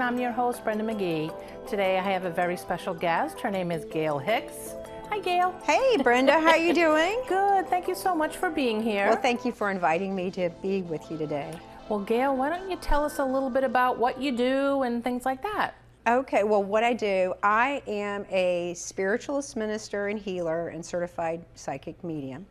I'm your host, Brenda McGee. Today I have a very special guest. Her name is Gail Hicks. Hi, Gail. Hey, Brenda, how are you doing? Good. Thank you so much for being here. Well, thank you for inviting me to be with you today. Well, Gail, why don't you tell us a little bit about what you do and things like that? Okay, well, what I do, I am a spiritualist minister and healer and certified psychic medium.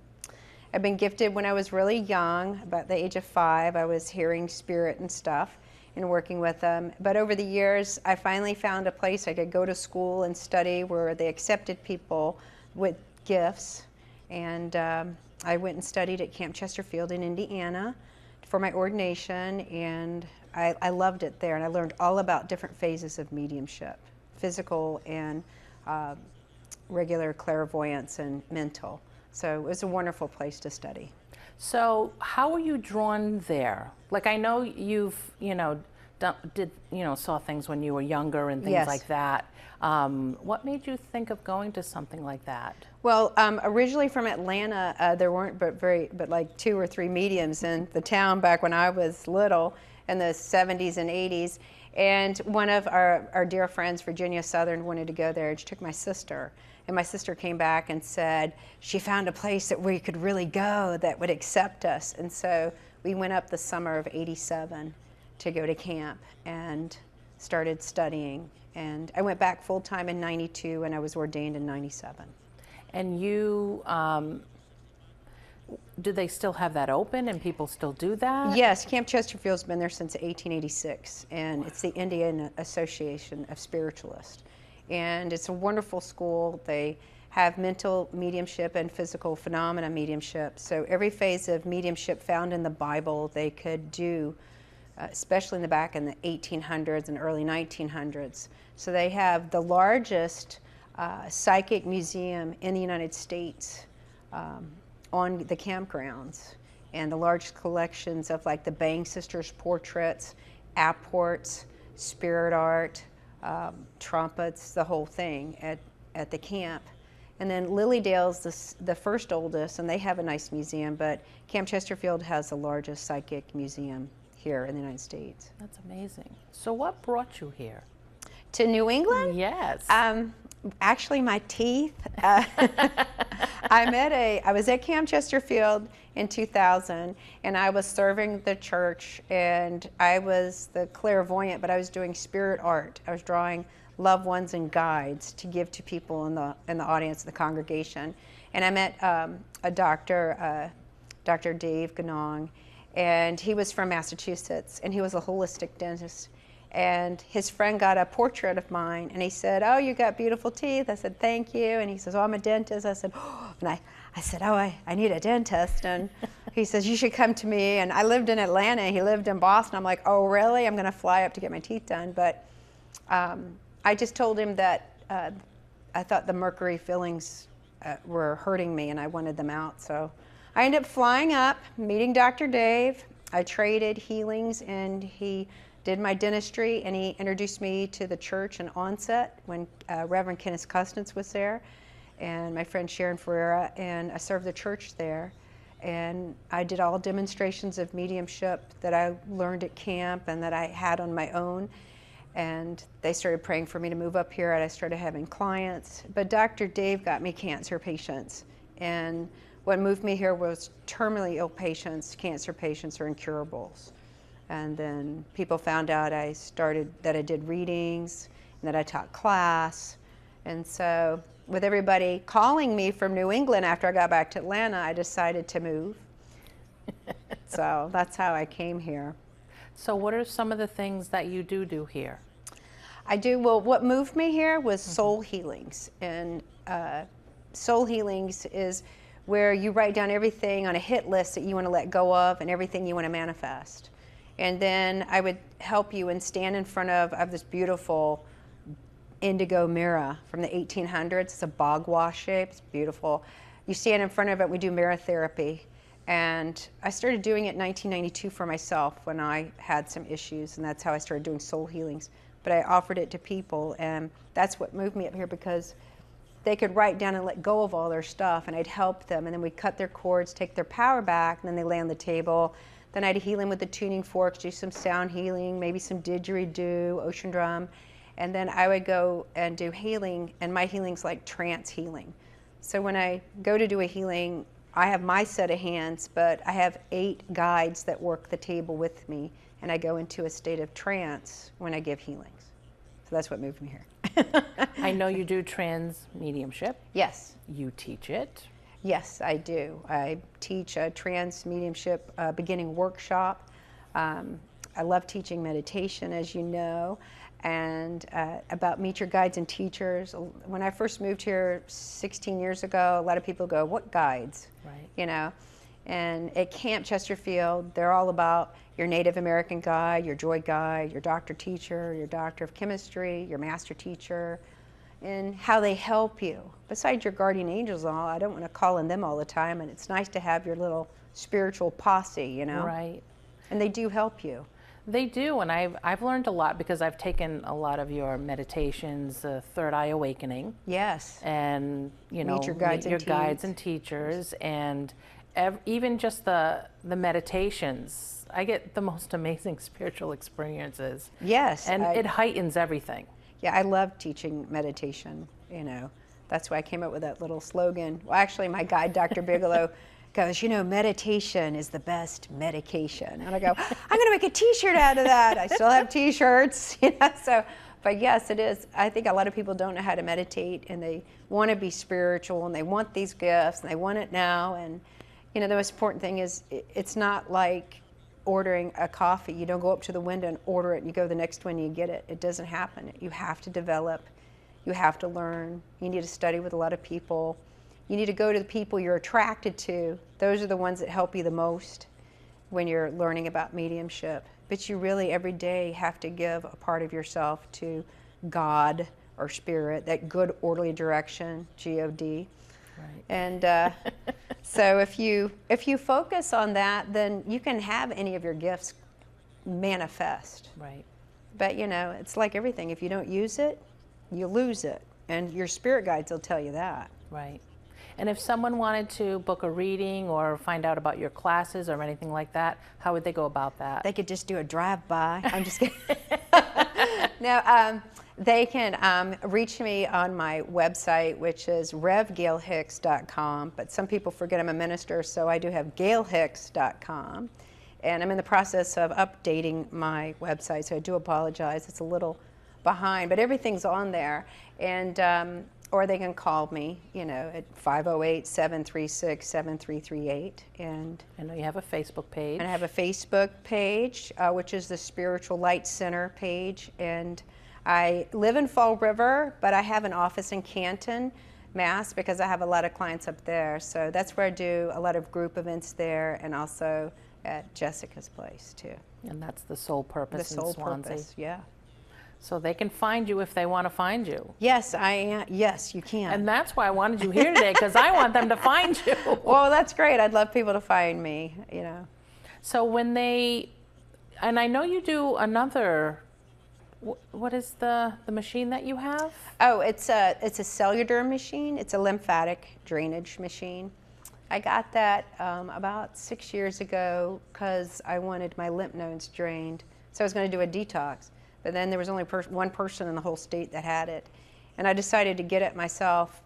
I've been gifted when I was really young, about the age of 5. I was hearing spirit and stuff and working with them. But over the years, I finally found a place I could go to school and study where they accepted people with gifts. And I went and studied at Camp Chesterfield in Indiana for my ordination, and I loved it there. And I learned all about different phases of mediumship, physical and regular clairvoyance and mental. So it was a wonderful place to study. So how were you drawn there? Like, I know you've, saw things when you were younger and things Yes. like that. What made you think of going to something like that? Well, originally from Atlanta, there weren't but like 2 or 3 mediums in the town back when I was little in the 70s and 80s. And one of our dear friends, Virginia Southern, wanted to go there, and she took my sister. And my sister came back and said she found a place that we could really go that would accept us. And so we went up the summer of '87 to go to camp and started studying. And I went back full time in '92, and I was ordained in '97. And you, do they still have that open and people still do that? Yes, Camp Chesterfield's been there since 1886, and it's the Indian Association of Spiritualists. And it's a wonderful school. They have mental mediumship and physical phenomena mediumship. So every phase of mediumship found in the Bible they could do, especially in the back in the 1800s and early 1900s. So they have the largest psychic museum in the United States on the campgrounds, and the largest collections of like the Bang sisters portraits, apports, spirit art, trumpets, the whole thing at the camp. And then Lilydale's the first oldest, and they have a nice museum, but Camp Chesterfield has the largest psychic museum here in the United States. That's amazing. So what brought you here? To New England? Yes. Actually, my teeth. I was at Camp Chesterfield in 2000, and I was serving the church, and I was the clairvoyant, but I was doing spirit art. I was drawing loved ones and guides to give to people in the audience, the congregation. And I met a doctor, Dr. Dave Ganong, and he was from Massachusetts, and he was a holistic dentist. And his friend got a portrait of mine, and he said, "Oh, you got beautiful teeth." I said, "Thank you." And he says, "Oh, I'm a dentist." I said, "Oh," and I said, "Oh, I need a dentist." And he says, "You should come to me." And I lived in Atlanta, he lived in Boston. I'm like, "Oh, really? I'm gonna fly up to get my teeth done." But I just told him that I thought the mercury fillings were hurting me, and I wanted them out. So I ended up flying up, meeting Dr. Dave. I traded healings, and he did my dentistry, and he introduced me to the church in Onset when Reverend Kenneth Custance was there, and my friend Sharon Ferreira, and I served the church there. And I did all demonstrations of mediumship that I learned at camp and that I had on my own. And they started praying for me to move up here, and I started having clients. But Dr. Dave got me cancer patients, and what moved me here was terminally ill patients, cancer patients, or incurables. And then people found out that I did readings and that I taught class. And so with everybody calling me from New England after I got back to Atlanta, I decided to move. So that's how I came here. So what are some of the things that you do here? Well, what moved me here was soul healings. And soul healings is where you write down everything on a hit list that you want to let go of and everything you want to manifest. And then I would help you and stand in front of this beautiful indigo mirror from the 1800s. It's a bogwash shape. It's beautiful. You stand in front of it. We do mirror therapy. And I started doing it in 1992 for myself when I had some issues, and that's how I started doing soul healings. But I offered it to people, and that's what moved me up here, because they could write down and let go of all their stuff, and I'd help them, and then we'd cut their cords, take their power back, and then they lay on the table. Then I'd healing with the tuning forks, do some sound healing, maybe some didgeridoo, ocean drum. And then I would go and do healing, and my healing's like trance healing. So when I go to do a healing, I have my set of hands, but I have 8 guides that work the table with me, and I go into a state of trance when I give healings. So that's what moved me here. I know you do trans mediumship. Yes. You teach it. Yes, I do. I teach a trans mediumship beginning workshop. I love teaching meditation, as you know, and about meet your guides and teachers. When I first moved here 16 years ago, a lot of people go, what guides? Right. You know, and at Camp Chesterfield, they're all about your Native American guide, your joy guide, your doctor teacher, your doctor of chemistry, your master teacher, and how they help you. Besides your guardian angels and all, I don't want to call on them all the time, and it's nice to have your little spiritual posse, you know? Right. And they do help you. They do, and I've learned a lot because I've taken a lot of your meditations, Third Eye Awakening. Yes. And, you know, Meet your guides and guides and teachers, and even just the meditations. I get the most amazing spiritual experiences. Yes. And it heightens everything. Yeah, I love teaching meditation, you know. That's why I came up with that little slogan. Well, actually, my guide, Dr. Bigelow, goes, you know, meditation is the best medication. And I go, I'm going to make a T-shirt out of that. I still have T-shirts, you know. So, but yes, it is. I think a lot of people don't know how to meditate, and they want to be spiritual, and they want these gifts, and they want it now. And, you know, the most important thing is it's not like ordering a coffee. You don't go up to the window and order it, and you go to the next one and you get it. It doesn't happen. You have to develop. You have to learn. You need to study with a lot of people. You need to go to the people you're attracted to. Those are the ones that help you the most when you're learning about mediumship. But you really every day have to give a part of yourself to God or spirit, that good orderly direction, G-O-D. Right. And so if you focus on that, then you can have any of your gifts manifest. Right. But you know, it's like everything. If you don't use it, you lose it. And your spirit guides will tell you that. Right. And if someone wanted to book a reading or find out about your classes or anything like that, how would they go about that? They could just do a drive-by. I'm just kidding. No, they can reach me on my website, which is revgailhicks.com. But some people forget I'm a minister, so I do have gailhicks.com. And I'm in the process of updating my website, so I do apologize. It's a little behind, but everything's on there. And or they can call me, you know, at 508-736-7338. And I know you have a Facebook page. I have a Facebook page, which is the Spiritual Light Center page. And I live in Fall River, but I have an office in Canton, Mass, because I have a lot of clients up there. So that's where I do a lot of group events there, and also at Jessica's place, too. And that's the Sole Purpose in Swansea. Purpose, yeah. So they can find you if they want to find you. Yes, I am. Yes, you can. And that's why I wanted you here today, because I want them to find you. Well, that's great. I'd love people to find me, you know. So when they, and I know you do another, what is the machine that you have? Oh, it's a cellular machine. It's a lymphatic drainage machine. I got that about 6 years ago because I wanted my lymph nodes drained. So I was going to do a detox. But then there was only one person in the whole state that had it. And I decided to get it myself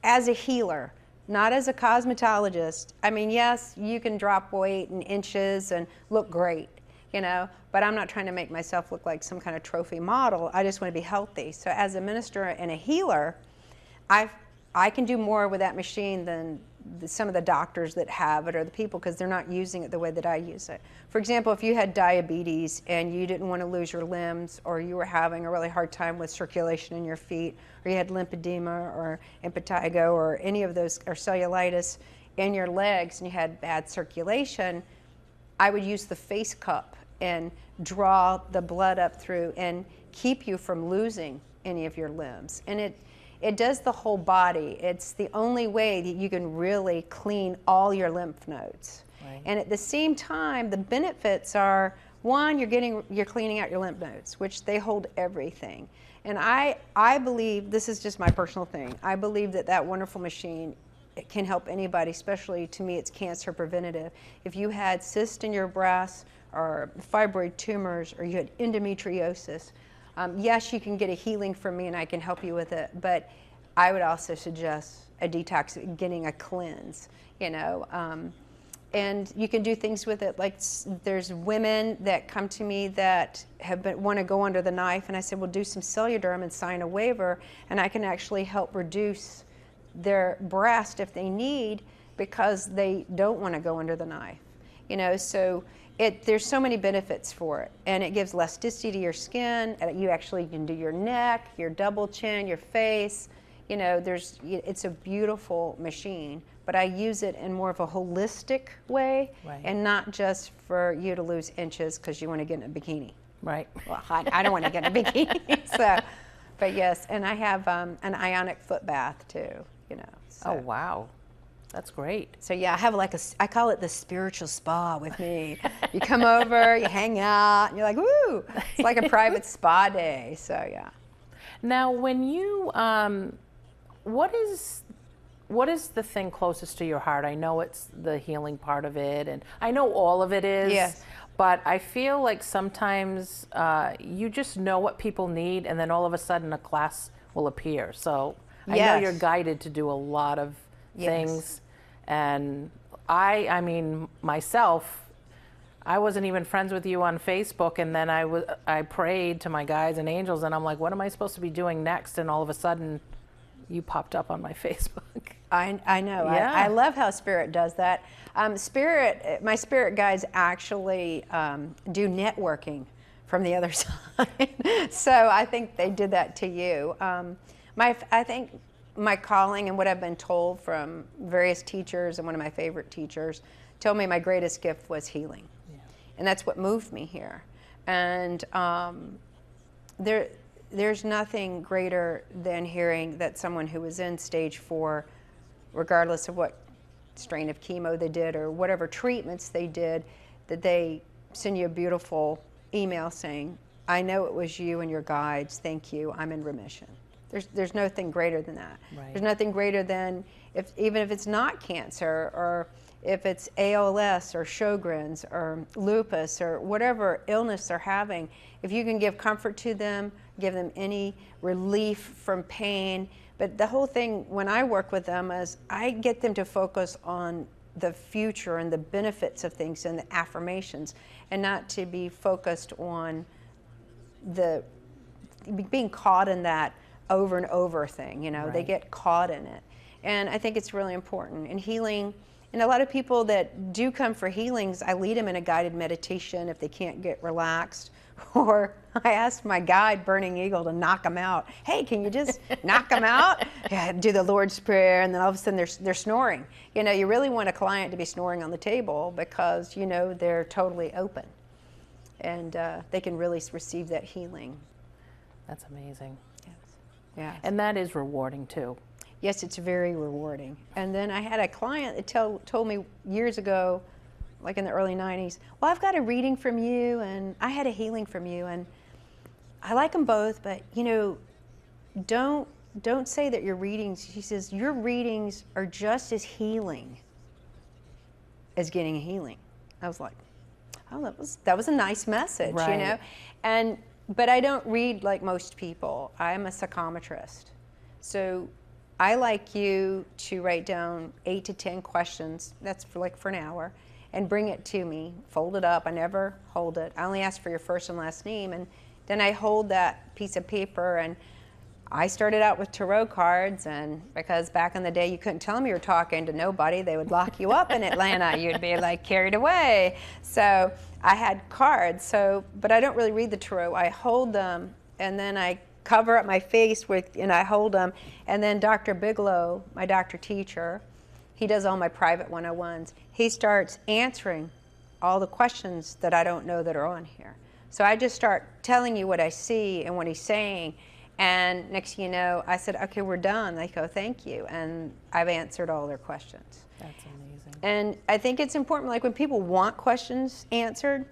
as a healer, not as a cosmetologist. I mean, yes, you can drop weight in inches and look great, you know, but I'm not trying to make myself look like some kind of trophy model. I just want to be healthy. So as a minister and a healer, I can do more with that machine than some of the doctors that have it, or the people, because they're not using it the way that I use it. For example, if you had diabetes and you didn't want to lose your limbs, or you were having a really hard time with circulation in your feet, or you had lymphedema or impetigo or any of those, or cellulitis in your legs, and you had bad circulation, I would use the face cup and draw the blood up through and keep you from losing any of your limbs. And it does the whole body. It's the only way that you can really clean all your lymph nodes. Right. And at the same time, the benefits are, one, you're cleaning out your lymph nodes, which they hold everything. And I believe, this is just my personal thing, I believe that wonderful machine it can help anybody, especially to me, it's cancer preventative. If you had cysts in your breast or fibroid tumors or you had endometriosis, yes, you can get a healing from me and I can help you with it, but I would also suggest a detox, getting a cleanse, you know. And you can do things with it, like there's women that come to me that want to go under the knife, and I said, well, do some Celluderm and sign a waiver, and I can actually help reduce their breast if they need, because they don't want to go under the knife, you know. So there's so many benefits for it, and it gives elasticity to your skin. You actually can do your neck, your double chin, your face, you know. It's a beautiful machine, but I use it in more of a holistic way, Right. and not just for you to lose inches because you want to get in a bikini. Right. Well, I don't want to get in a bikini, so. But yes, and I have an ionic foot bath too, you know. So. Oh, wow. That's great. So yeah, I have I call it the spiritual spa with me. You come over, you hang out, and you're like, woo! It's like a private spa day. So yeah. Now, when you, what is the thing closest to your heart? I know it's the healing part of it, and I know all of it is. Yes. But I feel like sometimes you just know what people need, and then all of a sudden a class will appear. So I know Yes. you're guided to do a lot of things. And I mean, myself, I wasn't even friends with you on Facebook, and then I prayed to my guides and angels, and I'm like, what am I supposed to be doing next? And all of a sudden, you popped up on my Facebook. I know. Yeah. I love how Spirit does that. My spirit guides actually do networking from the other side. So I think they did that to you. I think my calling and what I've been told from various teachers, and one of my favorite teachers told me my greatest gift was healing. Yeah. And that's what moved me here. And there's nothing greater than hearing that someone who was in stage 4, regardless of what strain of chemo they did or whatever treatments they did, that they send you a beautiful email saying, I know it was you and your guides, thank you, I'm in remission. There's nothing greater than that. Right. There's nothing greater than, even if it's not cancer, or if it's ALS or Sjogren's or lupus or whatever illness they're having, if you can give comfort to them, give them any relief from pain. But the whole thing when I work with them is I get them to focus on the future and the benefits of things and the affirmations, and not to be focused on being caught in that over and over thing, you know. Right. They get caught in it. And I think it's really important. And healing, and a lot of people that do come for healings, I lead them in a guided meditation if they can't get relaxed. Or I asked my guide, Burning Eagle, to knock them out. Hey, can you just knock them out? Yeah, do the Lord's Prayer, and then all of a sudden they're snoring. You know, you really want a client to be snoring on the table, because you know they're totally open, and they can really receive that healing. That's amazing. Yes. Yeah. And that is rewarding too. Yes, it's very rewarding. And then I had a client that told me years ago, like in the early 90s, well, I've got a reading from you and I had a healing from you, and I like them both, but you know, don't say that your readings, she says, your readings are just as healing as getting a healing. I was like, oh, that was a nice message, Right. you know? But I don't read like most people. I'm a psychometrist. So I like you to write down 8 to 10 questions, that's for an hour, and bring it to me, fold it up. I never hold it. I only ask for your first and last name, and then I hold that piece of paper. And I started out with tarot cards, and because back in the day you couldn't tell them you were talking to nobody, they would lock you up in Atlanta. You'd be like carried away. So I had cards, but I don't really read the tarot. I hold them, and then I cover up my face and I hold them. And then Dr. Bigelow, my doctor teacher, he does all my private 101s. He starts answering all the questions that I don't know that are on here. So I just start telling you what I see and what he's saying. And next thing you know, I said, okay, we're done. They go, thank you. And I've answered all their questions. That's amazing. And I think it's important, like when people want questions answered,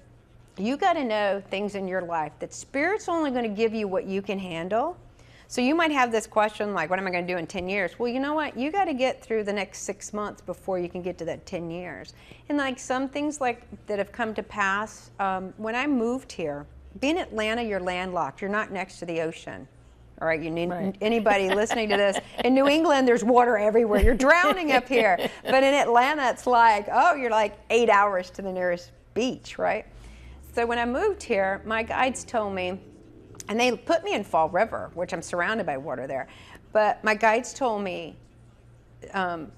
you got to know things in your life that Spirit's only going to give you what you can handle. So you might have this question like, what am I going to do in 10 years? Well, you know what? You got to get through the next 6 months before you can get to that 10 years. And like some things like that have come to pass, when I moved here, being in Atlanta, you're landlocked. You're not next to the ocean. All right, you need anybody listening to this. In New England, there's water everywhere. You're drowning up here. But in Atlanta, it's like, oh, you're like 8 hours to the nearest beach, right? So when I moved here, my guides told me, and they put me in Fall River, which I'm surrounded by water there. But my guides told me, it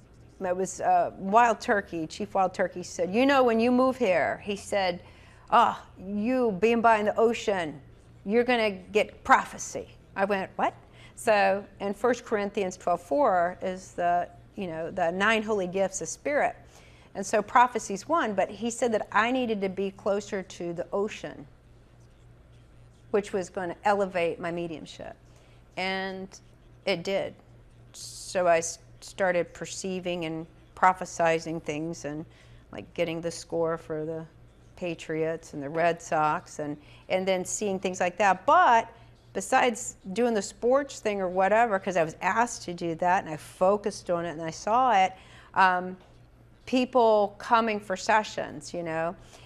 was Wild Turkey, Chief Wild Turkey said, you know, when you move here, he said, oh, you being by in the ocean, you're going to get prophecy. I went, what? So in 1 Corinthians 12:4 is the 9 holy gifts of spirit. And so prophecy's one, but he said that I needed to be closer to the ocean, which was going to elevate my mediumship. And it did. So I started perceiving and prophesizing things and like getting the score for the Patriots and the Red Sox and then seeing things like that. But besides doing the sports thing or whatever, because I was asked to do that and I focused on it and I saw it, people coming for sessions,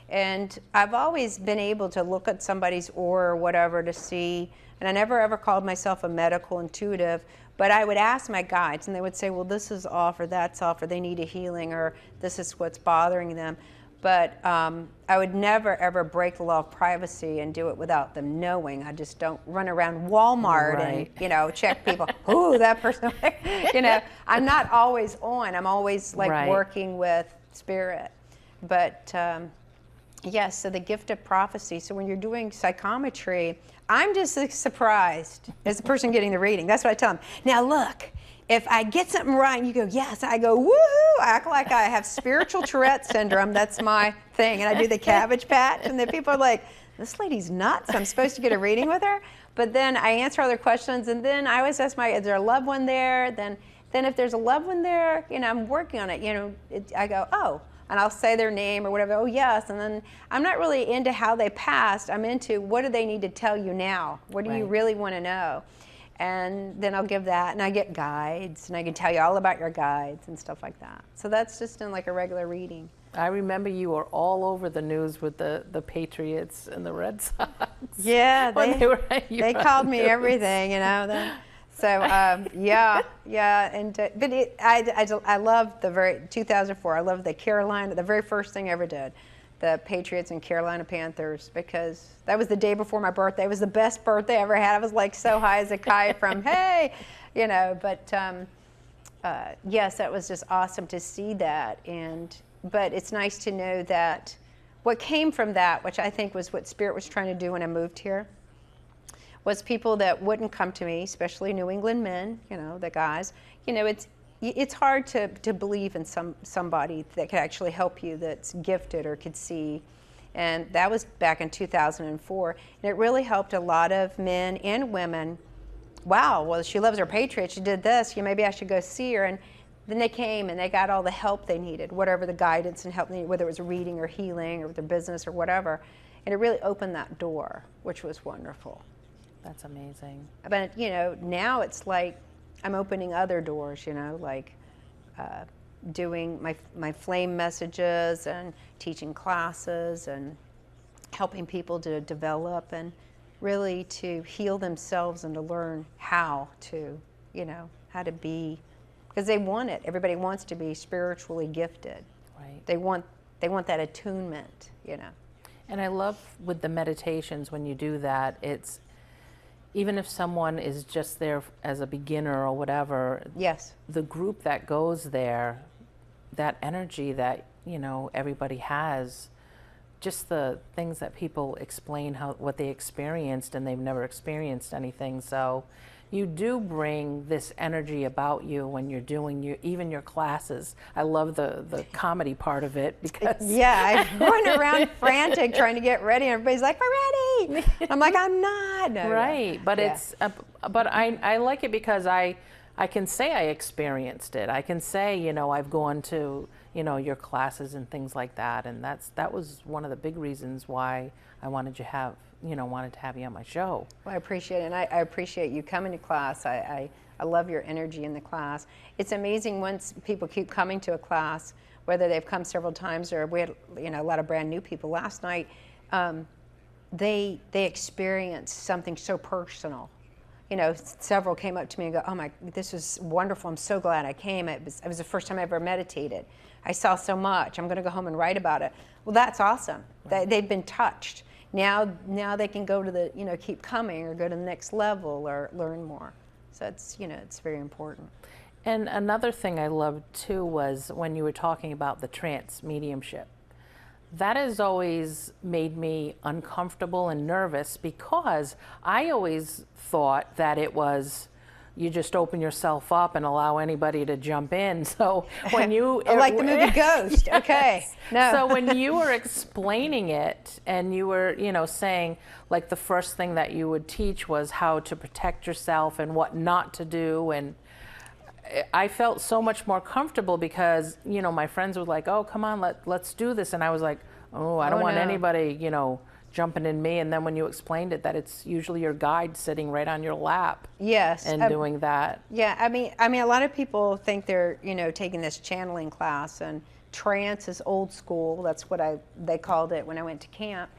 and I've always been able to look at somebody's aura or whatever to see, and I never ever called myself a medical intuitive, but I would ask my guides and they would say, well, this is off or that's off or they need a healing or this is what's bothering them. But I would never, ever break the law of privacy and do it without them knowing. I just don't run around Walmart and, check people. Ooh, that person. I'm not always on. I'm always working with spirit. But yes, so the gift of prophecy. So when you're doing psychometry, I'm just surprised as the person getting the reading. That's what I tell them. Now look. If I get something right and you go, yes, I go, woohoo, I act like I have spiritual Tourette syndrome. That's my thing. And I do the Cabbage Patch. And then people are like, this lady's nuts. I'm supposed to get a reading with her. But then I answer other questions. And then I always ask is there a loved one there? Then if there's a loved one there, I'm working on it. I go, oh. And I'll say their name or whatever. Oh, yes. And then I'm not really into how they passed. I'm into what do they need to tell you now? What do you really want to know? And then I'll give that, and I get guides, and I can tell you all about your guides and stuff like that. So that's just in like a regular reading. I remember you were all over the news with the Patriots and the Red Sox. Yeah, they called me everything, So yeah, and but I love the 2004. I love the very first thing I ever did. The Patriots and Carolina Panthers, because that was the day before my birthday. It was the best birthday I ever had. I was like so high as a kite from, hey, but yes, that was just awesome to see that. But it's nice to know that what came from that, which I think was what Spirit was trying to do when I moved here, was people that wouldn't come to me, especially New England men, the guys. It's hard to believe in somebody that could actually help you that's gifted or could see. And that was back in 2004. And it really helped a lot of men and women. Wow, well, she loves her Patriots. She did this. Maybe I should go see her. And then they came and they got all the help they needed, whatever the guidance and help they needed, whether it was reading or healing or their business or whatever. And it really opened that door, which was wonderful. That's amazing. But, now it's like, I'm opening other doors, like doing my flame messages and teaching classes and helping people to develop and really to heal themselves and to learn how to, how to be, because they want it. Everybody wants to be spiritually gifted. Right. They want that attunement, And I love with the meditations when you do that, it's even if someone is just there as a beginner or whatever, yes, the group that goes there, that energy that, everybody has, just the things that people explain what they experienced and they've never experienced anything. So you do bring this energy about you when you're doing even your classes. I love the comedy part of it because I'm going around frantic trying to get ready and everybody's like, we're ready. I'm like, I'm not. No, right. But but I like it because I can say I experienced it. I can say, I've gone to, your classes and things like that. And that was one of the big reasons why I wanted you to have wanted to have you on my show. Well, I appreciate it, and I appreciate you coming to class. I love your energy in the class. It's amazing once people keep coming to a class, whether they've come several times or we had a lot of brand new people last night. They experience something so personal. Several came up to me and go, "Oh my, this was wonderful. I'm so glad I came. It was the first time I ever meditated. I saw so much. I'm going to go home and write about it." Well, that's awesome. They've been touched. Now they can go to the, keep coming or go to the next level or learn more. So it's very important. And another thing I loved too was when you were talking about the trance mediumship. That has always made me uncomfortable and nervous because I always thought that it was you just open yourself up and allow anybody to jump in. So when you like the movie Ghost, yes. Okay. No. So when you were explaining it and you were, saying like the first thing that you would teach was how to protect yourself and what not to do, and I felt so much more comfortable because, my friends were like, "Oh, come on, let's do this." And I was like, "Oh, I don't want anybody, jumping in me." And then when you explained it, that it's usually your guide sitting right on your lap. Yes. And doing that. Yeah, I mean, a lot of people think they're, taking this channeling class, and trance is old school. That's what they called it when I went to camp.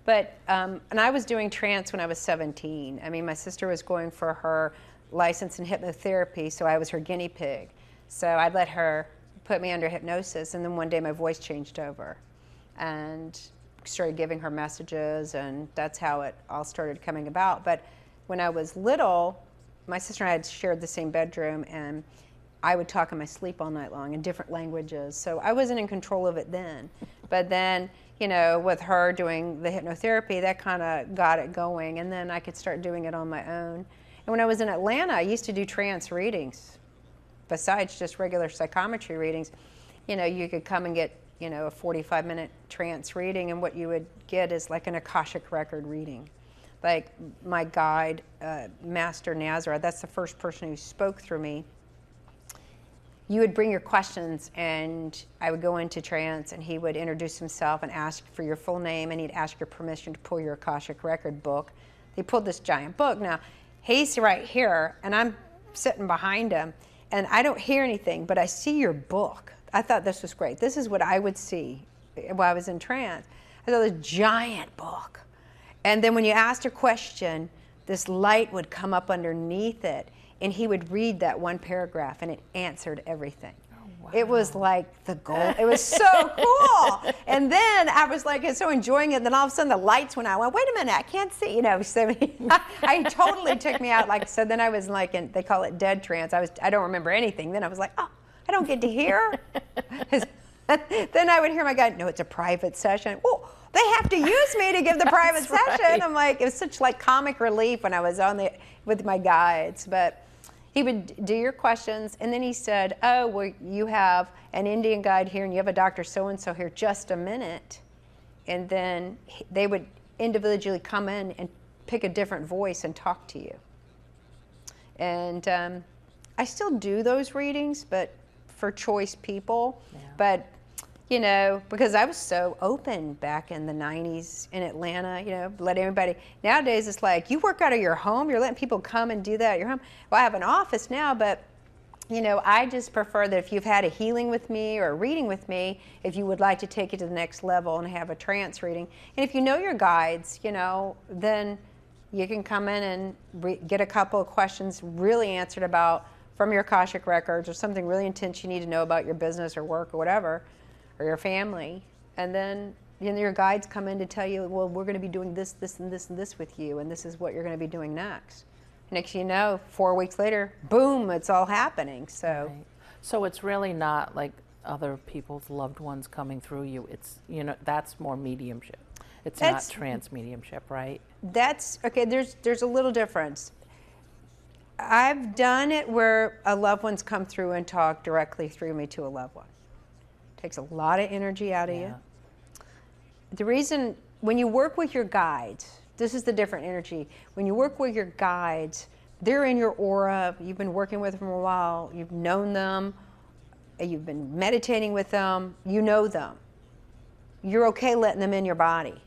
But, and I was doing trance when I was 17. I mean, my sister was going for her license in hypnotherapy, so I was her guinea pig. So I'd let her put me under hypnosis, and then one day my voice changed over and started giving her messages, and that's how it all started coming about. But when I was little, my sister and I had shared the same bedroom, and I would talk in my sleep all night long in different languages. So I wasn't in control of it then. But then, with her doing the hypnotherapy, that kind of got it going, and then I could start doing it on my own. And when I was in Atlanta, I used to do trance readings. Besides just regular psychometry readings, you could come and get, a 45-minute trance reading, and what you would get is like an Akashic record reading. Like my guide, Master Nazareth, that's the first person who spoke through me. You would bring your questions, and I would go into trance, and he would introduce himself and ask for your full name, and he'd ask your permission to pull your Akashic record book. He pulled this giant book. Now, he's right here, and I'm sitting behind him, and I don't hear anything, but I see your book. I thought this was great. This is what I would see while I was in trance. I saw this giant book. And then when you asked a question, this light would come up underneath it, and he would read that one paragraph, and it answered everything. Wow. It was like the gold. It was so cool. And then I was like, so enjoying it. And then all of a sudden the lights went out. I went, wait a minute, I can't see. So I totally took me out. So then I was like, they call it dead trance. I don't remember anything. Then I was like, oh, I don't get to hear. Then I would hear my guide, no, it's a private session. Oh, they have to use me to give the private session. Right. I'm like, it was such like comic relief when I was with my guides. But he would do your questions, and then he said, "Oh, well, you have an Indian guide here, and you have a Dr. So-and-so here, just a minute." And then they would individually come in and pick a different voice and talk to you. And I still do those readings, but for choice people. Yeah. But, because I was so open back in the 90s in Atlanta, let everybody. Nowadays, it's like, you work out of your home, you're letting people come and do that at your home. Well, I have an office now, but, I just prefer that if you've had a healing with me or a reading with me, if you would like to take it to the next level and have a trance reading. And if you know your guides, then you can come in and get a couple of questions really answered from your Akashic records, or something really intense you need to know about your business or work or whatever, or your family. And then your guides come in to tell you, well, we're going to be doing this, this, and this, and this with you, and this is what you're going to be doing next. Next thing you know, 4 weeks later, boom, it's all happening. So, right. So it's really not like other people's loved ones coming through you. It's, that's more mediumship. It's not trance mediumship, right? That's, okay, there's a little difference. I've done it where a loved one's come through and talk directly through me to a loved one. Takes a lot of energy out of you. The reason, when you work with your guides, this is the different energy. When you work with your guides, they're in your aura. You've been working with them for a while. You've known them. You've been meditating with them. You know them. You're okay letting them in your body.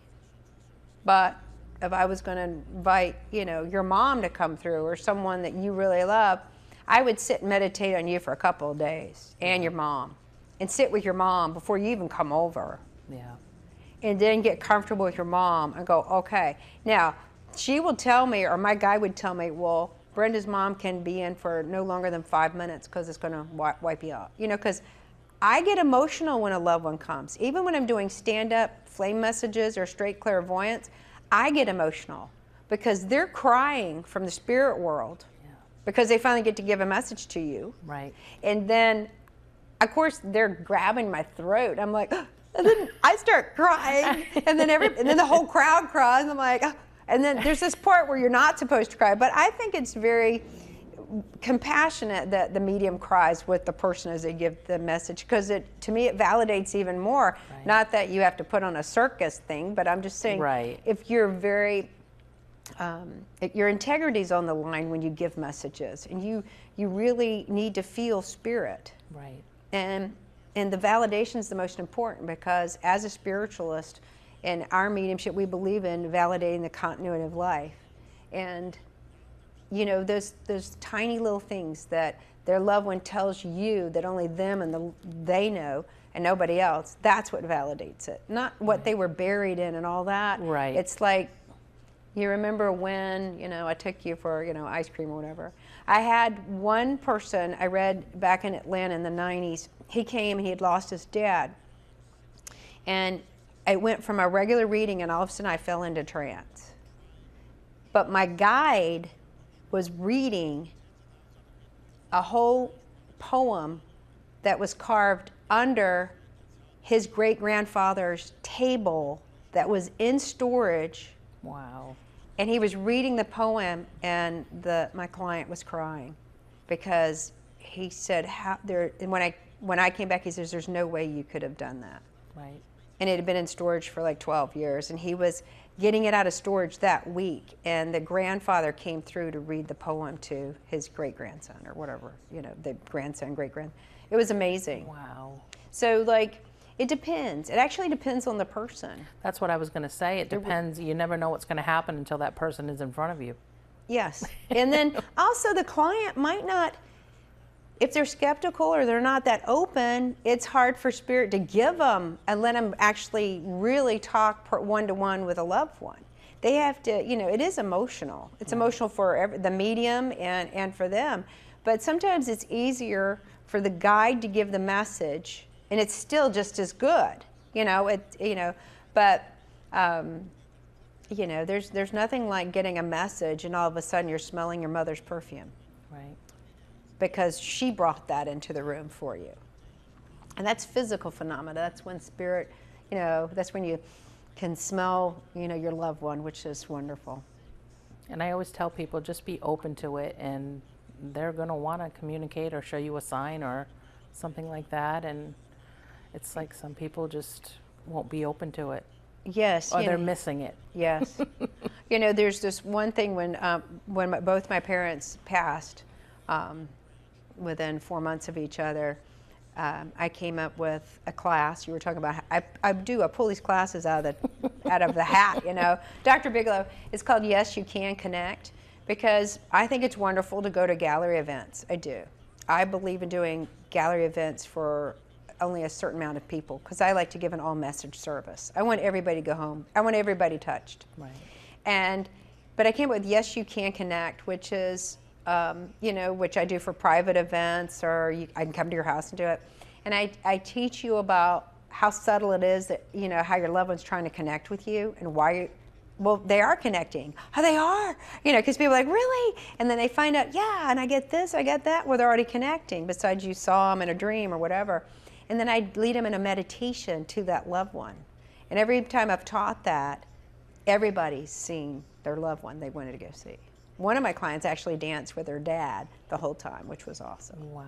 But if I was going to invite, your mom to come through or someone that you really love, I would sit and meditate on you for a couple of days and your mom, and sit with your mom before you even come over. Yeah. And then get comfortable with your mom and go, okay. Now, she will tell me, or my guy would tell me, well, Brenda's mom can be in for no longer than 5 minutes because it's going to wipe you out. Because I get emotional when a loved one comes. Even when I'm doing stand-up flame messages or straight clairvoyance, I get emotional because they're crying from the spirit world because they finally get to give a message to you. Right. And then, of course, they're grabbing my throat. I'm like, and then I start crying, and then the whole crowd cries. I'm like, and then there's this part where you're not supposed to cry. But I think it's very compassionate that the medium cries with the person as they give the message, because to me it validates even more. Right. Not that you have to put on a circus thing, but I'm just saying, right. If you're very your integrity's on the line when you give messages, and you really need to feel spirit. Right. And the validation is the most important, because as a spiritualist in our mediumship, we believe in validating the continuity of life. And those tiny little things that their loved one tells you that only them and they know and nobody else, that's what validates it. Not what they were buried in and all that. Right. It's like, you remember when, I took you for, ice cream or whatever. I had one person I read back in Atlanta in the 90s. He came, he had lost his dad. And I went from a regular reading, and all of a sudden I fell into trance. But my guide was reading a whole poem that was carved under his great-grandfather's table that was in storage. Wow. And he was reading the poem, and my client was crying because he said, and when I came back, he says, there's no way you could have done that. Right. And it had been in storage for like 12 years, and he was getting it out of storage that week, and the grandfather came through to read the poem to his great-grandson or whatever, the grandson, great-grandson. It was amazing. Wow. So it depends. It actually depends on the person. That's what I was going to say. It depends. You never know what's going to happen until that person is in front of you. Yes. And then also the client might not, if they're skeptical or they're not that open, it's hard for spirit to give them and let them actually really talk one-to-one with a loved one. They have to, it is emotional. It's emotional for the medium and for them. But sometimes it's easier for the guide to give the message, and it's still just as good, but there's nothing like getting a message and all of a sudden you're smelling your mother's perfume. Right. Because she brought that into the room for you. And that's physical phenomena. That's when spirit, that's when you can smell, your loved one, which is wonderful. And I always tell people, just be open to it, and they're going to want to communicate or show you a sign or something like that. And it's like some people just won't be open to it. Yes. Or they're missing it. Yes. There's this one thing when both my parents passed, within 4 months of each other, I came up with a class. You were talking about, I pull these classes out of the hat, Dr. Bigelow. It's called Yes, You Can Connect, because I think it's wonderful to go to gallery events. I do. I believe in doing gallery events for only a certain amount of people, because I like to give an all-message service. I want everybody to go home. I want everybody touched. Right. But I came up with Yes, You Can Connect, which is, which I do for private events, or I can come to your house and do it. And I teach you about how subtle it is that, how your loved one's trying to connect with you, and why they are connecting. Oh, they are, because people are like, really? And then they find out, yeah, and I get this, I get that. Well, they're already connecting, besides you saw them in a dream or whatever. And then I lead them in a meditation to that loved one. And every time I've taught that, everybody's seen their loved one they wanted to go see. One of my clients actually danced with her dad the whole time, which was awesome. Wow.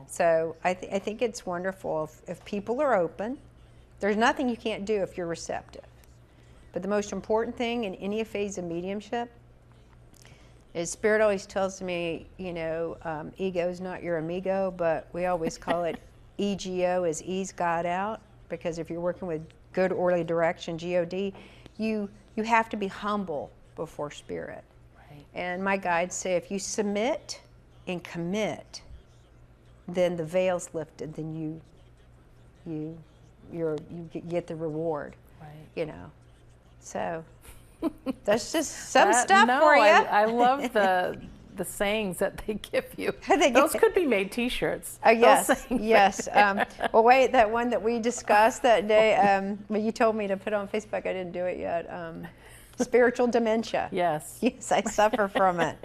So I think it's wonderful if people are open. There's nothing you can't do if you're receptive. But the most important thing in any phase of mediumship is Spirit always tells me, ego is not your amigo, but we always call it EGO, is ease God out, because if you're working with good orderly direction, GOD, you have to be humble before spirit. Right. And my guides say if you submit and commit, then the veil's lifted, then you get the reward. Right. You know. So that's just some stuff no, for you. I love the sayings that they give you. Those could be made T-shirts. Oh yes, Those sayings. yes. Well, wait, that one that we discussed that day. Well, you told me to put on Facebook. I didn't do it yet. Spiritual dementia. Yes. Yes, I suffer from it.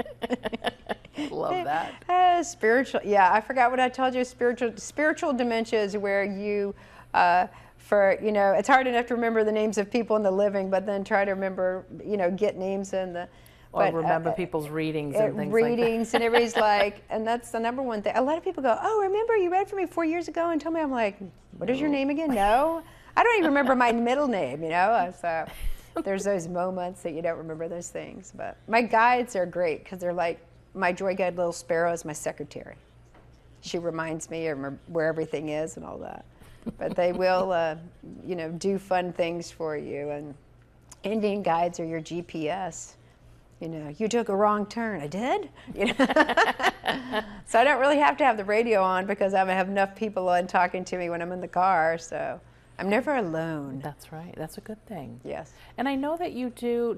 Love that. Spiritual. Yeah, I forgot what I told you. Spiritual dementia is where you. It's hard enough to remember the names of people in the living, but then try to remember, get names in the. Or remember people's readings and things like that. Readings, and everybody's like, and that's the number one thing. A lot of people go, oh, remember you read for me 4 years ago and told me, I'm like, what is your name again? No. I don't even remember my middle name, So there's those moments that you don't remember those things. But my guides are great because they're like, my joy guide Little Sparrow is my secretary. She reminds me of where everything is and all that. But they will, do fun things for you. And Indian guides are your GPS. You took a wrong turn. I did? So I don't really have to have the radio on because I have enough people on talking to me when I'm in the car. So I'm never alone. That's right. That's a good thing. Yes. And I know that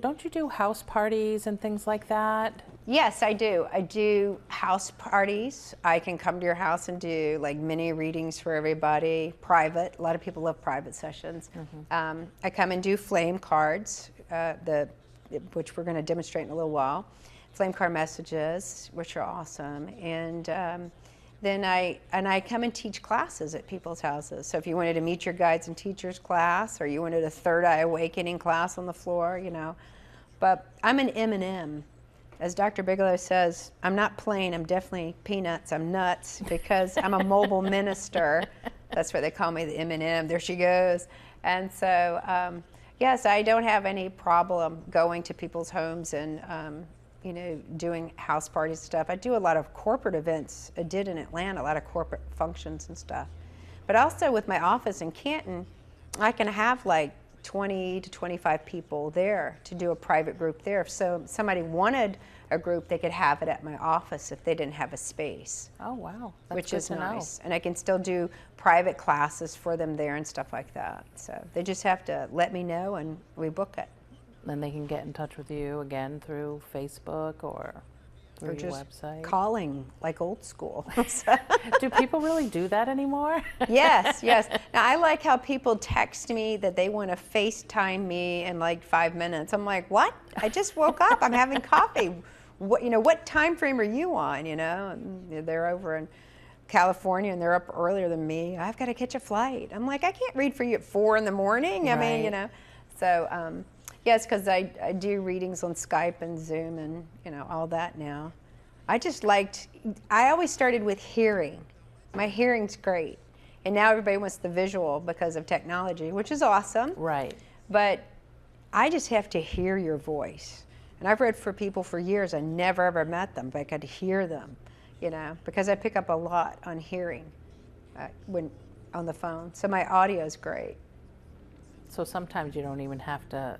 don't you do house parties and things like that? Yes, I do. I do house parties. I can come to your house and do like mini readings for everybody, private. A lot of people love private sessions. Mm-hmm. I come and do flame cards, which we're going to demonstrate in a little while. Flame card messages, which are awesome. And then I come and teach classes at people's houses. So if you wanted to meet your guides and teachers class, or you wanted a third eye awakening class on the floor, But I'm an M&M. As Dr. Bigelow says, I'm not plain, I'm definitely peanuts, I'm nuts, because I'm a mobile minister. That's what they call me, the M&M. There she goes. And so, yes, I don't have any problem going to people's homes and, doing house parties and stuff. I do a lot of corporate events. I did in Atlanta, a lot of corporate functions and stuff. But also with my office in Canton, I can have like 20 to 25 people there to do a private group there. If somebody wanted a group, they could have it at my office if they didn't have a space. Oh, wow. That's which good is to nice. know. And I can still do private classes for them there and stuff like that. So they just have to let me know and we book it. Then they can get in touch with you again through Facebook or through your just website. Calling like old school. Do people really do that anymore? Yes. Now I like how people text me that they want to FaceTime me in like 5 minutes. I'm like, what? I just woke up. I'm having coffee. What time frame are you on? And they're over in California and they're up earlier than me. I've got to catch a flight. I'm like, I can't read for you at 4 in the morning. I mean, So yes, because I do readings on Skype and Zoom and all that now. I always started with hearing. My hearing's great. And now everybody wants the visual because of technology, which is awesome. Right. But I just have to hear your voice. And I've read for people for years. I never ever met them, but I could hear them, because I pick up a lot on hearing when on the phone. So my audio is great. So sometimes you don't even have to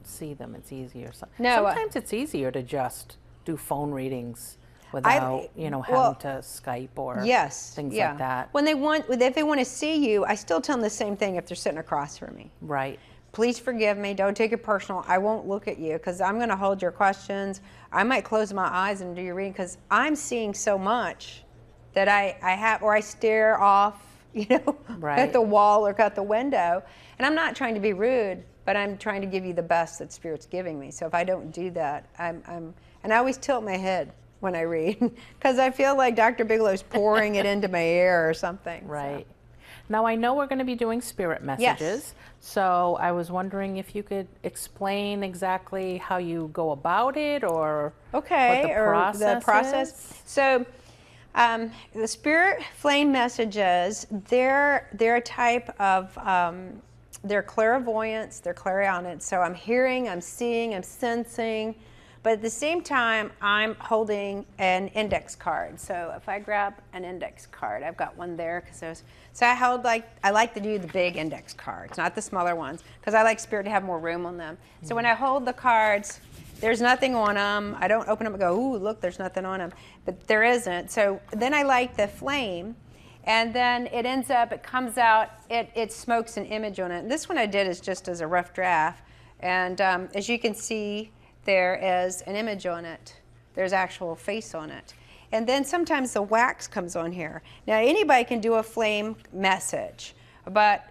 see them. It's easier. No, sometimes it's easier to just do phone readings without, having to Skype or things like that. If they want to see you, I still tell them the same thing if they're sitting across from me. Right. Please forgive me. Don't take it personal. I won't look at you because I'm going to hold your questions. I might close my eyes and do your reading because I'm seeing so much that I stare off, at the wall or at the window. And I'm not trying to be rude, but I'm trying to give you the best that Spirit's giving me. So if I don't do that, and I always tilt my head when I read because I feel like Dr. Bigelow's pouring it into my ear or something. Right. So. Now, I know we're going to be doing spirit messages, yes. So I was wondering if you could explain exactly how you go about it or what the process is. So the spirit flame messages, they're a type of, they're clairvoyance, they're clairaudience. So I'm hearing, I'm seeing, I'm sensing, but at the same time, I'm holding an index card. So if I grab an index card, I've got one there because I like to do the big index cards, not the smaller ones, because I like Spirit to have more room on them. So when I hold the cards, There's nothing on them. I don't open them and go, ooh, look, there's nothing on them. But there isn't. So then I light the flame, and then it ends up, it comes out, it smokes an image on it. And this one I did is just as a rough draft. And as you can see, there is an image on it. There's actual face on it. And then sometimes the wax comes on here. Now, anybody can do a flame message, but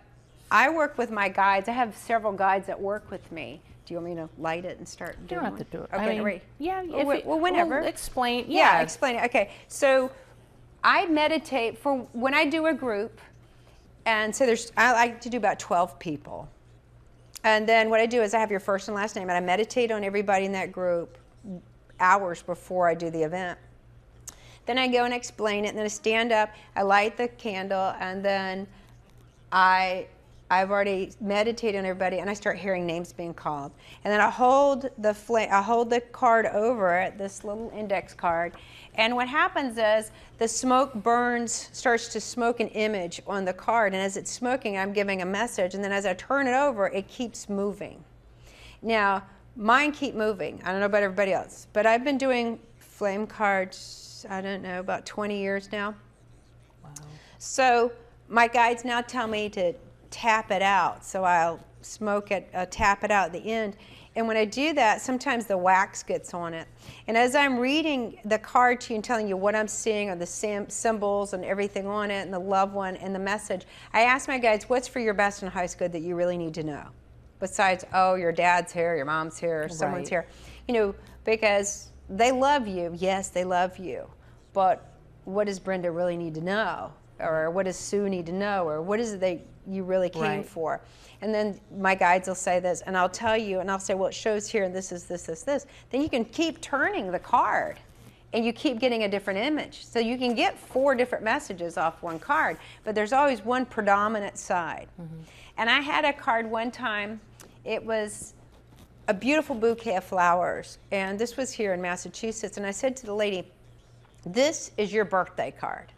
I work with my guides. I have several guides that work with me. Do you want me to light it and start doing it? You don't have to do it. Okay, I mean, ready? Yeah. Well, whenever. Well, explain. Yeah, explain it. Okay, so I meditate for when I do a group, and so I like to do about 12 people. And then what I do is I have your first and last name, and I meditate on everybody in that group hours before I do the event. Then I go and explain it, and then I stand up, I light the candle, and then I've already meditated on everybody, and I start hearing names being called. And then I hold the card over it, this little index card, and what happens is the smoke starts to smoke an image on the card, and as it's smoking, I'm giving a message, and then as I turn it over, it keeps moving. Now, mine keep moving. I don't know about everybody else, but I've been doing flame cards, I don't know, about 20 years now. Wow. So my guides now tell me to tap it out. So I'll smoke it, tap it out at the end. And when I do that, sometimes the wax gets on it. And as I'm reading the card to you and telling you what I'm seeing, or the symbols and everything on it, and the loved one and the message, I ask my guides, what's for your best and highest good that you really need to know? Besides, oh, your dad's here, your mom's here, or someone's here. You know, because they love you. Yes, they love you. But what does Brenda really need to know? Or what does Sue need to know? Or what is it you really came for? And then my guides will say this, and I'll tell you, and I'll say, well, it shows here, and this is this, this, this. Then you can keep turning the card, and you keep getting a different image. So you can get 4 different messages off one card, but there's always one predominant side. Mm-hmm. And I had a card one time. It was a beautiful bouquet of flowers, and this was here in Massachusetts. And I said to the lady, this is your birthday card.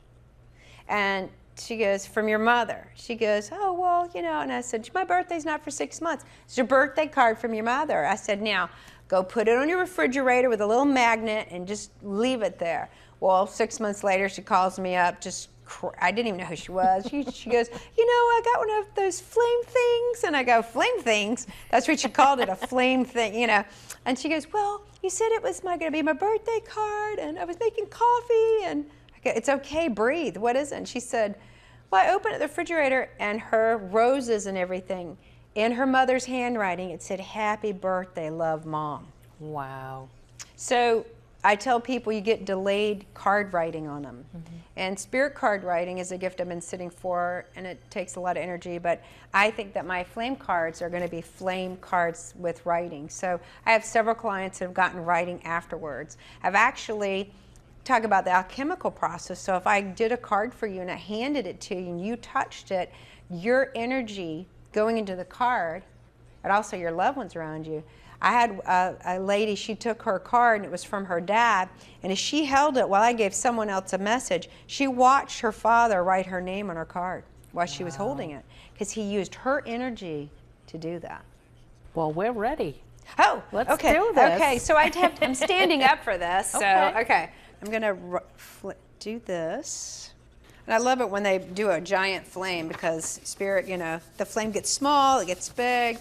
And she goes, from your mother. She goes, oh, well, you know, and I said, my birthday's not for 6 months. It's your birthday card from your mother. I said, now, go put it on your refrigerator with a little magnet and just leave it there. Well, 6 months later, she calls me up, I didn't even know who she was. She goes, you know, I got one of those flame things. And I go, flame things? That's what she called it, a flame thing, you know. And she goes, well, you said it was going to be my birthday card, and I was making coffee, and I go, it's okay, breathe. What is it? And she said, well, I opened the refrigerator, and her roses and everything, in her mother's handwriting, it said, happy birthday, love, Mom. Wow. So I tell people you get delayed card writing on them. Mm-hmm. And spirit card writing is a gift I've been sitting for, and it takes a lot of energy, but I think that my flame cards are going to be flame cards with writing. So I have several clients that have gotten writing afterwards. I've actually talked about the alchemical process. So if I did a card for you and I handed it to you and you touched it, your energy going into the card, and also your loved ones around you. I had a lady, she took her card, and it was from her dad, and as she held it while I gave someone else a message, she watched her father write her name on her card while she was holding it, because he used her energy to do that. Well, we're ready. Oh, let's okay. do this. Okay, so I'm standing up for this, so, okay. I'm going to do this. And I love it when they do a giant flame, because spirit, you know, the flame gets small, it gets big.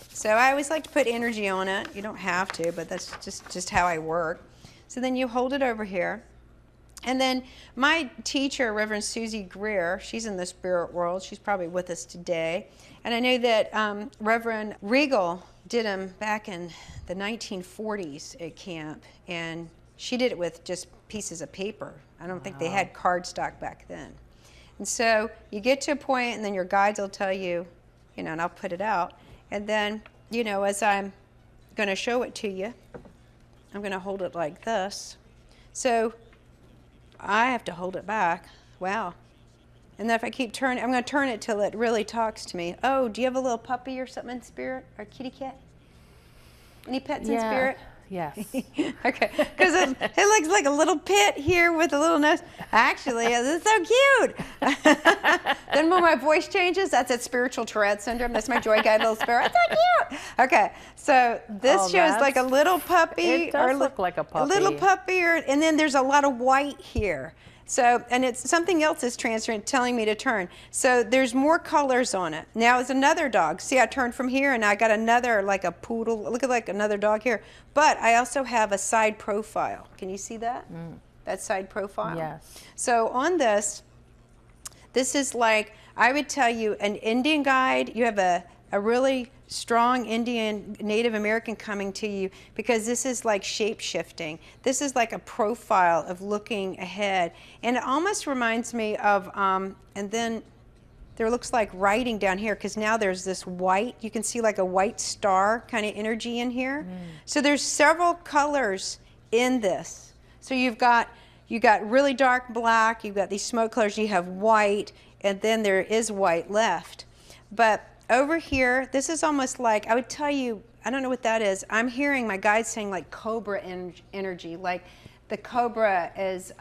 So I always like to put energy on it. You don't have to, but that's just how I work. So then you hold it over here. And then my teacher, Reverend Susie Greer, she's in the spirit world. She's probably with us today. And I know that Reverend Regal did them back in the 1940s at camp. And she did it with just pieces of paper. I don't think they had cardstock back then. And so you get to a point, and then your guides will tell you, you know, and I'll put it out. And then, you know, as I'm going to show it to you, I'm going to hold it like this. So I have to hold it back. Wow. And then if I keep turning, I'm going to turn it till it really talks to me. Oh, do you have a little puppy or something in spirit? Or a kitty cat? Any pets in spirit? Yes. Okay, because it looks like a little pit here with a little nose. Actually, this is so cute. Then when my voice changes, that's that spiritual Tourette syndrome. That's my joy guide little spirit. It's so cute. Okay, so this shows like a little puppy. It does look like a puppy. A little puppy, and then there's a lot of white here. So, and it's something else is transferring, telling me to turn. So there's more colors on it. Now it's another dog. See, I turned from here and I got another, like a poodle. Look at like another dog here. But I also have a side profile. Can you see that? That side profile? Yes. So on this is like, I would tell you, an Indian guide. You have a really strong Indian Native American coming to you, because this is like shape shifting. This is like a profile of looking ahead, and it almost reminds me of and then there looks like writing down here, because now there's this white, you can see like a white star kind of energy in here. So there's several colors in this. So you got really dark black, you've got these smoke colors, you have white, and then there is white left. But over here, this is almost like, I would tell you, I don't know what that is. I'm hearing my guide saying like cobra energy, like the cobra is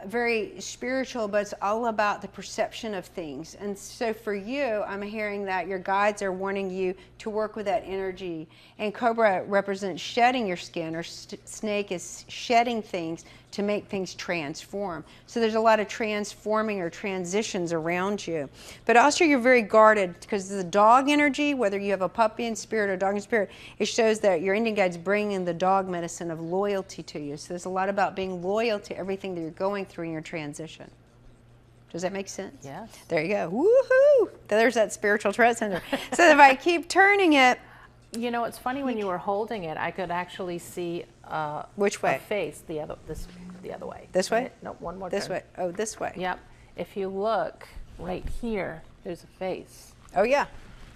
very spiritual, but it's all about the perception of things. And so for you, I'm hearing that your guides are wanting you to work with that energy. And cobra represents shedding your skin, or snake is shedding things to make things transform. So there's a lot of transforming or transitions around you. But also you're very guarded, because the dog energy, whether you have a puppy in spirit or dog in spirit, it shows that your Indian guides bring in the dog medicine of loyalty to you. So there's a lot about being loyal to everything that you're going through in your transition. Does that make sense? Yes. There you go. Woohoo! There's that spiritual Tourette syndrome. So if I keep turning it, you know, it's funny, when you were holding it, I could actually see which way? A face the other way. This way? No, one more. This turn. way. Oh, this way. Yep. If you look right here, there's a face. Oh yeah.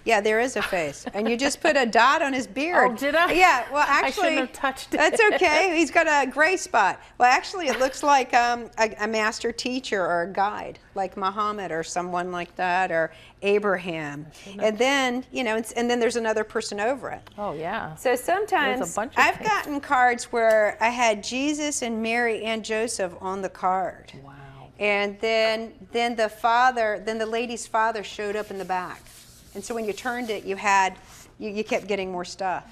Yeah, there is a face. And you just put a dot on his beard. Oh, did I? Yeah, well actually, I shouldn't have touched it. That's okay. He's got a gray spot. Well, actually, it looks like a master teacher or a guide, like Muhammad or someone like that, or Abraham. And then, you know, and then there's another person over it. Oh, yeah. So sometimes There's a bunch of I've faces. gotten cards where I had Jesus and Mary and Joseph on the card. Wow. And then the lady's father showed up in the back. And so when you turned it, you kept getting more stuff.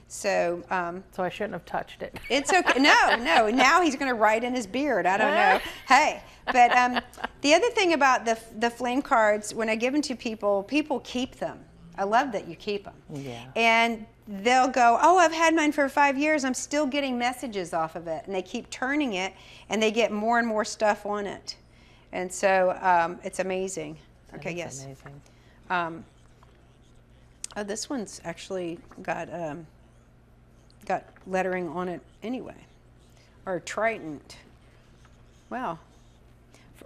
So So I shouldn't have touched it. it's okay. No. Now he's going to write in his beard. I don't know. Hey, but the other thing about the flame cards, when I give them to people, people keep them. I love that you keep them. Yeah. And they'll go, oh, I've had mine for 5 years. I'm still getting messages off of it. And they keep turning it, and they get more and more stuff on it. And so it's amazing. Okay, yes. Amazing. Oh, this one's actually got lettering on it anyway, or trident. Wow.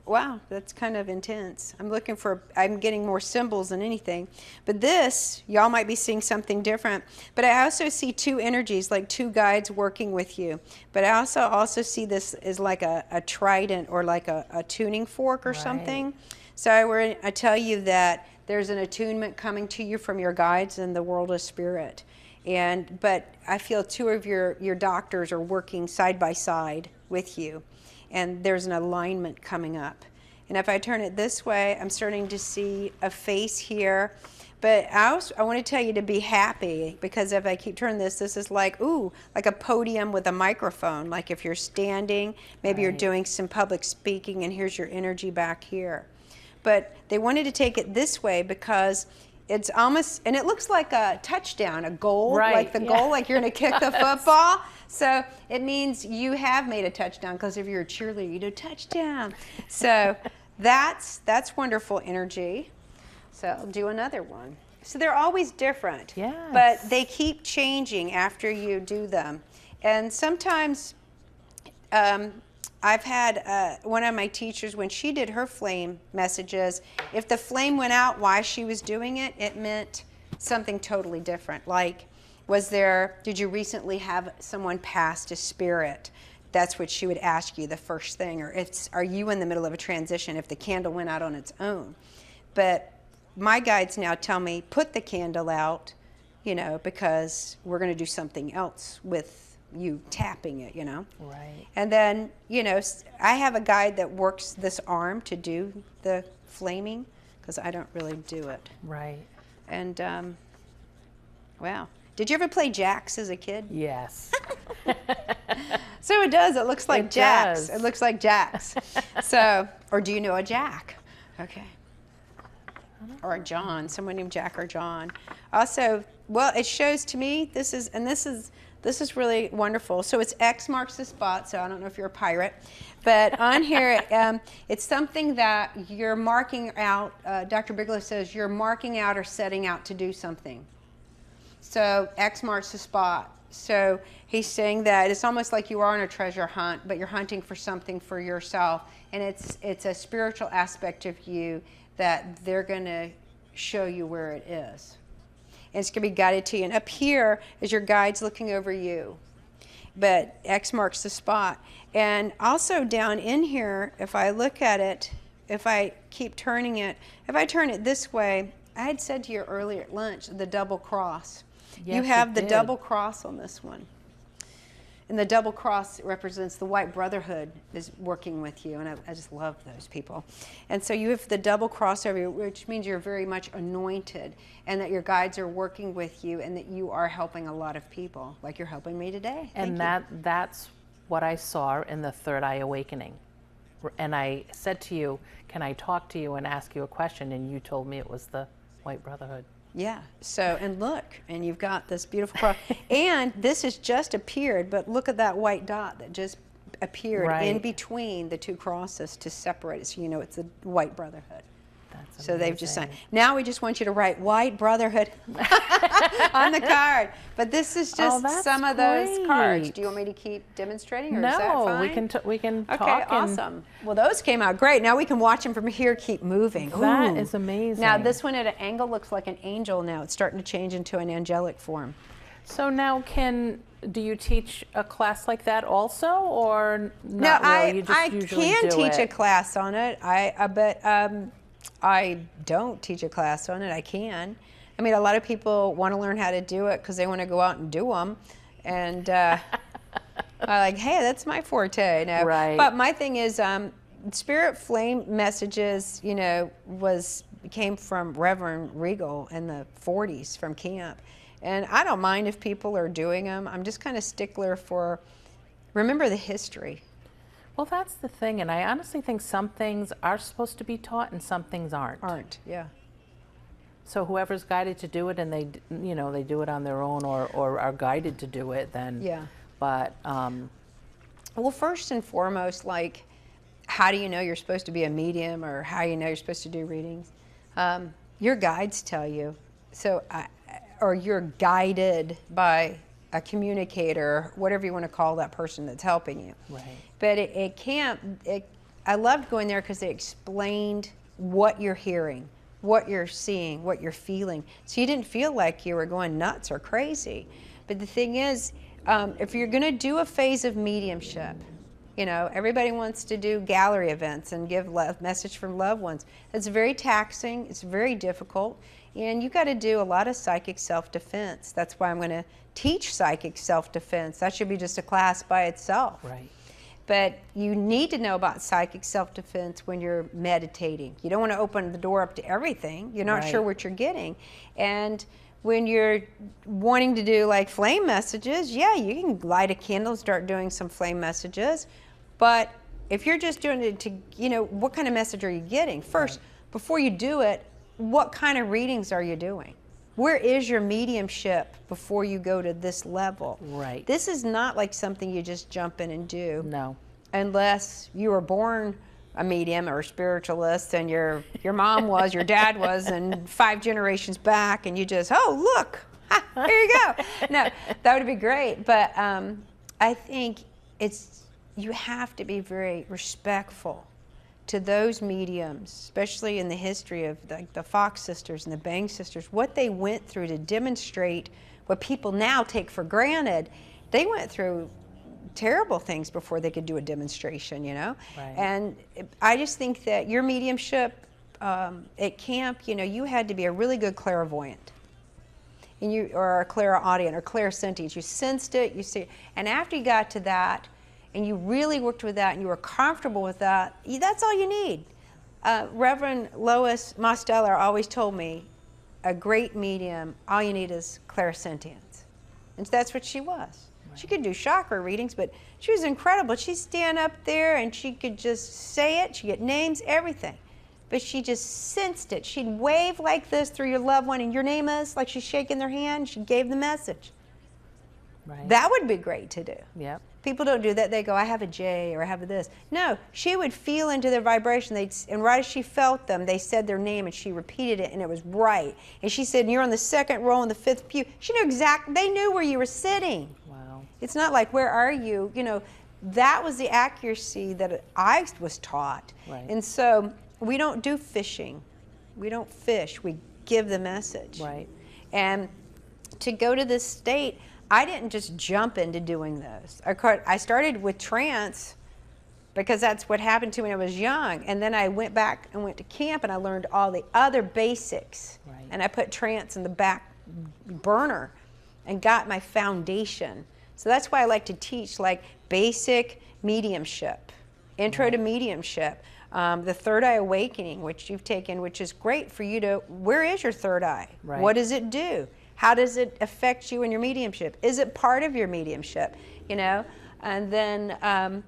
Wow, that's kind of intense. I'm getting more symbols than anything. But this, y'all might be seeing something different. But I also see two energies, like two guides working with you. But I also see this as like a trident, or like a tuning fork or something. So I tell you that there's an attunement coming to you from your guides in the world of spirit. But I feel two of your doctors are working side by side with you, and there's an alignment coming up. And if I turn it this way, I'm starting to see a face here. But I want to tell you to be happy, because if I keep turning this is like, ooh, like a podium with a microphone. Like if you're standing, maybe you're doing some public speaking, and here's your energy back here. But they wanted to take it this way because it's almost, and it looks like a touchdown, a goal, like the goal, like you're going to kick the football. So it means you have made a touchdown, because if you're a cheerleader, you do touchdown. So that's wonderful energy. So I'll do another one. So they're always different, but they keep changing after you do them. And sometimes I've had one of my teachers, when she did her flame messages, if the flame went out while she was doing it, it meant something totally different. Like, did you recently have someone pass to spirit? That's what she would ask you the first thing. Or are you in the middle of a transition if the candle went out on its own? But my guides now tell me, put the candle out, because we're going to do something else with you tapping it, Right. And then, I have a guide that works this arm to do the flaming, because I don't really do it. Right. And wow. Did you ever play jacks as a kid? Yes. So it does. It looks like It jacks. does. It looks like jacks. So, or do you know a Jack? Okay. Or a John, someone named Jack or John. Also, well, it shows to me, this is really wonderful. So it's X marks the spot, so I don't know if you're a pirate. But on here, it's something that you're marking out. Dr. Bigelow says you're marking out or setting out to do something. So X marks the spot. So he's saying that it's almost like you are on a treasure hunt, but you're hunting for something for yourself. And it's a spiritual aspect of you that they're going to show you where it is. And it's going to be guided to you. And up here is your guides looking over you. But X marks the spot. And also down in here, if I look at it, if I keep turning it, if I turn it this way, I had said to you earlier at lunch, the double cross. Yes, you have you the did. double cross on this one. And the double cross represents the white brotherhood is working with you. And I just love those people. And so you have the double cross over you, which means you're very much anointed and that your guides are working with you and that you are helping a lot of people, like you're helping me today. And that's what I saw in the Third Eye Awakening. And I said to you, can I talk to you and ask you a question? And you told me it was the White Brotherhood. Yeah. So, and look, and you've got this beautiful cross. And this has just appeared, but look at that white dot that just appeared in between the two crosses to separate it, so you know it's the White Brotherhood. That's so they've just signed. Now we just want you to write White Brotherhood on the card. But this is just some of those cards. Do you want me to keep demonstrating, or is that fine? we can talk. Okay, awesome. Well, those came out great. Now we can watch them from here, keep moving. That is amazing. Now this one at an angle looks like an angel now. It's starting to change into an angelic form. So now do you teach a class like that also, or not no, really? You just I usually can do teach it? a class on it. But I don't teach a class on it. I can. I mean, a lot of people want to learn how to do it because they want to go out and do them. And I'm like, hey, that's my forte. No. Right. But my thing is, Spirit Flame messages, you know, came from Reverend Regal in the 40s from camp. And I don't mind if people are doing them. I'm just kind of stickler for, remember the history. Well, that's the thing, and I honestly think some things are supposed to be taught and some things aren't. Yeah. So whoever's guided to do it, and they do it on their own, or are guided to do it, then. Yeah. But. Well, first and foremost, like, how do you know you're supposed to be a medium, or how you know you're supposed to do readings? Your guides tell you. So, or you're guided by a communicator, whatever you want to call that person that's helping you. Right. But I loved going there because they explained what you're hearing, what you're seeing, what you're feeling. So you didn't feel like you were going nuts or crazy. But the thing is, if you're going to do a phase of mediumship, you know, everybody wants to do gallery events and give message from loved ones. It's very taxing. It's very difficult. And you got to do a lot of psychic self-defense. That's why I'm going to teach psychic self-defense. That should be just a class by itself. Right. But you need to know about psychic self-defense when you're meditating. You don't want to open the door up to everything. You're not sure what you're getting. And when you're wanting to do like flame messages, yeah, you can light a candle, start doing some flame messages. But if you're just doing it to, you know, what kind of message are you getting? First, before you do it, what kind of readings are you doing? Where is your mediumship before you go to this level? Right. This is not like something you just jump in and do. No. Unless you were born a medium or a spiritualist and your mom was, your dad was, and 5 generations back, and you just, oh, look, ha, here you go. No, that would be great. But I think you have to be very respectful to those mediums, especially in the history of the Fox sisters and the Bang sisters, what they went through to demonstrate what people now take for granted. They went through terrible things before they could do a demonstration, you know? Right. And I just think that your mediumship at camp, you know, you had to be a really good clairvoyant. And or a clairaudient or clairsentient. You sensed it, you see. And after you got to that, and you really worked with that and you were comfortable with that, that's all you need. Reverend Lois Mosteller always told me, a great medium, all you need is clairsentience. And that's what she was. Right. She could do chakra readings, but she was incredible. She'd stand up there and she could just say it. She'd get names, everything. But she just sensed it. She'd wave like this through your loved one, and your name is, like she's shaking their hand. She gave the message. Right. That would be great to do. Yep. People don't do that. They go, I have a J or I have this. No, she would feel into their vibration. And right as she felt them, they said their name and she repeated it and it was right. And she said, you're on the second row in the fifth pew. She knew exactly, they knew where you were sitting. Wow. It's not like, where are you? You know, that was the accuracy that I was taught. Right. And so we don't do fishing. We don't fish. We give the message. Right. And to go to this state, I didn't just jump into doing this. I started with trance because that's what happened to me when I was young. And then I went back and went to camp and I learned all the other basics. Right. And I put trance in the back burner and got my foundation. So that's why I like to teach like basic mediumship, intro to mediumship, the third eye awakening, which you've taken, which is great for you to, where is your third eye? Right. What does it do? How does it affect you in your mediumship? Is it part of your mediumship? You know, and then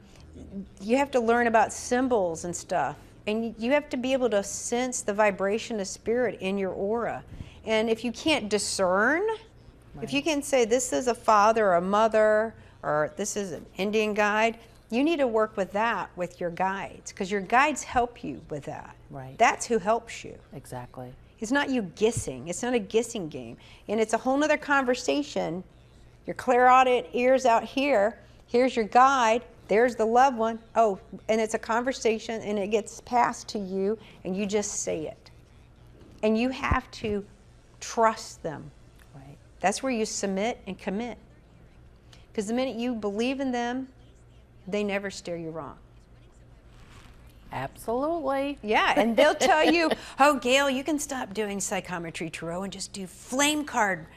you have to learn about symbols and stuff, and you have to be able to sense the vibration of spirit in your aura. And if you can't discern, right. If you can say this is a father or a mother, or this is an Indian guide, you need to work with that with your guides, because your guides help you with that. Right. That's who helps you. Exactly. It's not you guessing. It's not a guessing game. And it's a whole nother conversation. Your clairaudient ears out here. Here's your guide. There's the loved one. Oh, and it's a conversation and it gets passed to you and you just say it. And you have to trust them. Right. That's where you submit and commit. Because the minute you believe in them, they never steer you wrong. Absolutely. Yeah, and they'll tell you, oh, Gail, you can stop doing psychometry tarot and just do flame card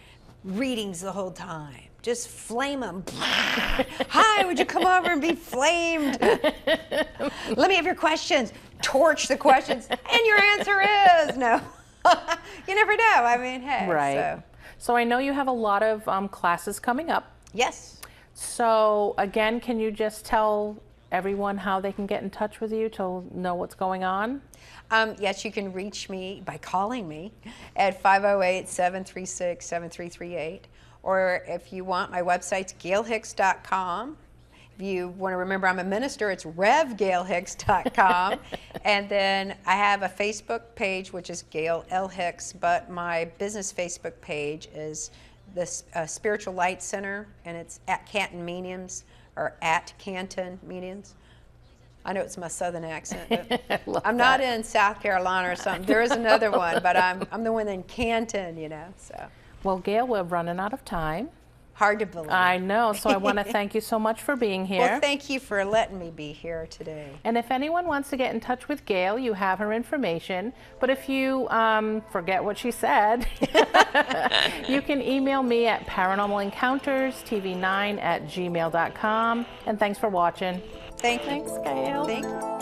readings the whole time. Just flame them. Hi, would you come over and be flamed? Let me have your questions. Torch the questions. And your answer is no. You never know. I mean, hey. Right. So I know you have a lot of classes coming up. Yes. So again, can you just tell everyone how they can get in touch with you to know what's going on? Yes, you can reach me by calling me at 508-736-7338. Or if you want, my website's gailhicks.com. If you want to remember I'm a minister, it's revgailhicks.com. And then I have a Facebook page, which is Gail L. Hicks, but my business Facebook page is the Spiritual Light Center, and it's at Canton Mediums, or at Canton Mediums. I know it's my southern accent, but I'm not in South Carolina or something. There is another one, but I'm the one in Canton, you know. So. Well, Gail, we're running out of time. Hard to believe. I know, so I want to thank you so much for being here. Well, thank you for letting me be here today. And if anyone wants to get in touch with Gail, you have her information. But if you forget what she said, you can email me at paranormalencounterstv9@gmail.com. And thanks for watching. Thank you. Thanks, Gail. Thank you.